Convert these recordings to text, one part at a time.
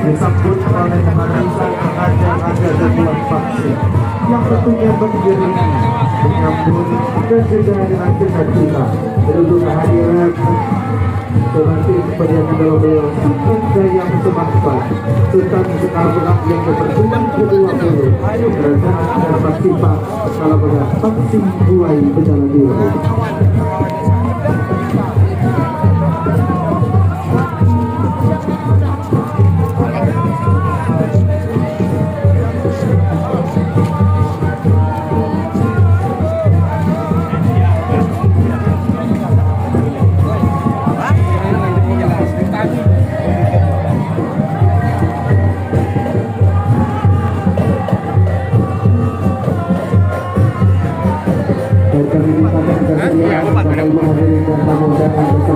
disambut oleh barisan ada ribuan vaksin yang tentunya beriringi menyambut dan juga dengan cita-cita menuju kehadiran nanti seperti yang adalah beliau Sultan Jaya Kusuma IV Sultan Sekal Berat yang ke-20 kerajaan dan vaksin Pak Sekal Berat vaksin buai berjalan di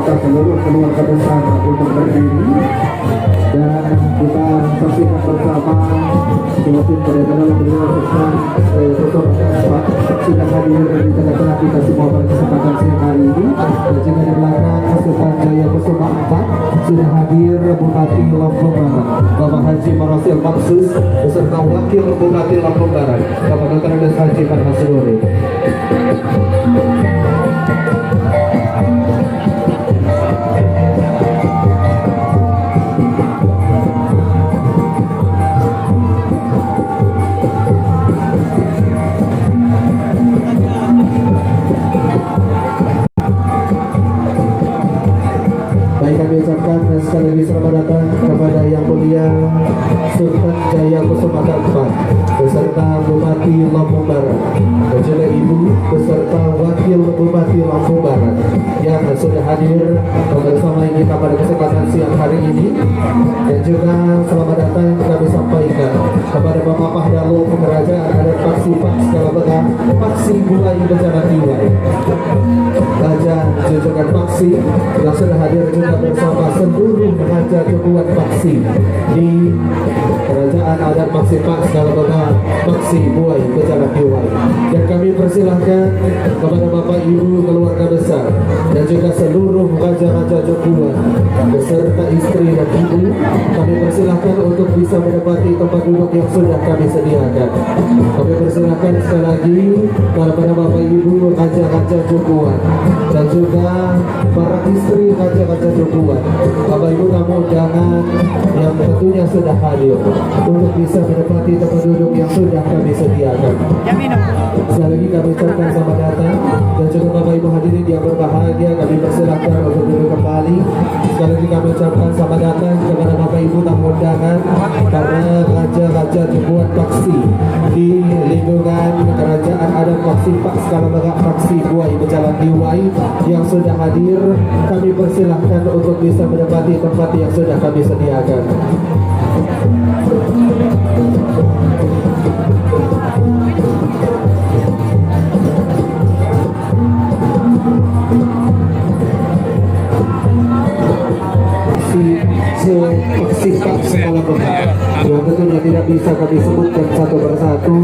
beserta seluruh keluarga besar untuk berdiri dan kita saksikan bersama Tim Peredaran beliau Sosok Pak sudah hadir di tengah-tengah kita semua pada kesempatan siang hari ini. Dan juga di belakang Sultan Jaya Kusuma IV sudah hadir Bupati Lampung Barat Bapak Haji Marasil Maksus beserta Wakil Bupati Lampung Barat Bapak Dr. Andes Haji Farhan Sudori. Sekali lagi selamat datang kepada Yang Mulia Sultan Jaya Kusuma IV beserta Bupati Lampung Barat dan juga Ibu beserta Wakil Bupati Lampung Barat yang sudah hadir bersama kita pada kesempatan siang hari ini. Dan juga selamat datang kami sampaikan kepada Bapak Pahdalu Kerajaan Adat Paksi Pak Sekal Berat Paksi Buai Bencana Diwai Raja Junjungan Paksi yang sudah hadir juga bersama seluruh raja cukuan Paksi di Kerajaan Adat Paksi Pak Sekal Berat Paksi Buai Bencana Diwai. Dan kami persilahkan kepada Bapak Ibu keluarga besar dan juga seluruh raja-raja cukuan beserta istri dan ibu, kami persilahkan untuk bisa menempati tempat duduk yang sudah kami sediakan. Kami persilahkan sekali lagi kepada Bapak Ibu raja-raja cukuan dan juga para istri raja-raja cukuan, Bapak Ibu tamu undangan yang tentunya sudah hadir untuk bisa menempati tempat duduk yang sudah kami sediakan. Sekali lagi kami ucapkan selamat datang dan juga Bapak Ibu hadirin yang berbahagia, kami persilahkan untuk duduk kembali. Sekali lagi kami ucapkan selamat datang kepada Bapak Ibu tamu undangan para raja-raja cukuan Paksi di lingkungan Kerajaan Adat Paksi Pak Sekal Berat Paksi Buai Berjalan Diwai yang sudah hadir. Kami persilahkan untuk bisa menempati tempat yang sudah kami sediakan. Paksi Pak Sekal Berat yang tentunya tidak bisa kami sebutkan satu persatu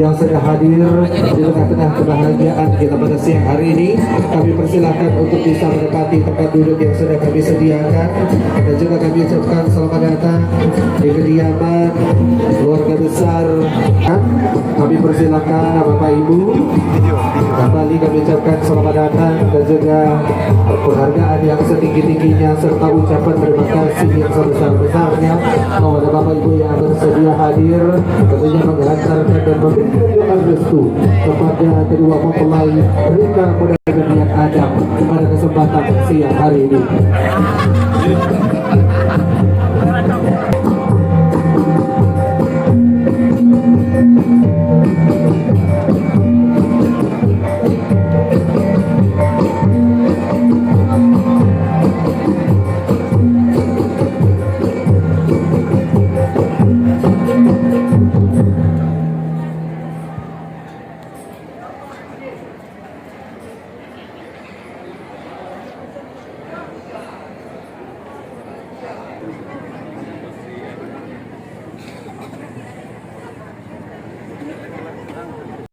yang sudah hadir di tengah-tengah kebahagiaan kita pada siang hari ini. Kami persilahkan untuk bisa menempati tempat duduk yang sudah kami sediakan dan juga kami ucapkan selamat datang di kediaman keluarga besar. Kami persilahkan Bapak Ibu kembali kami ucapkan selamat datang dan juga penghargaan yang setinggi-tingginya serta ucapan terima kasih yang sebesar-besarnya kepada Bapak Ibu yang bersedia hadir, tentunya menghantarkan dan memberikan doa restu kepada kedua mempelai Rika Muda Genian Adam pada kesempatan siang hari ini.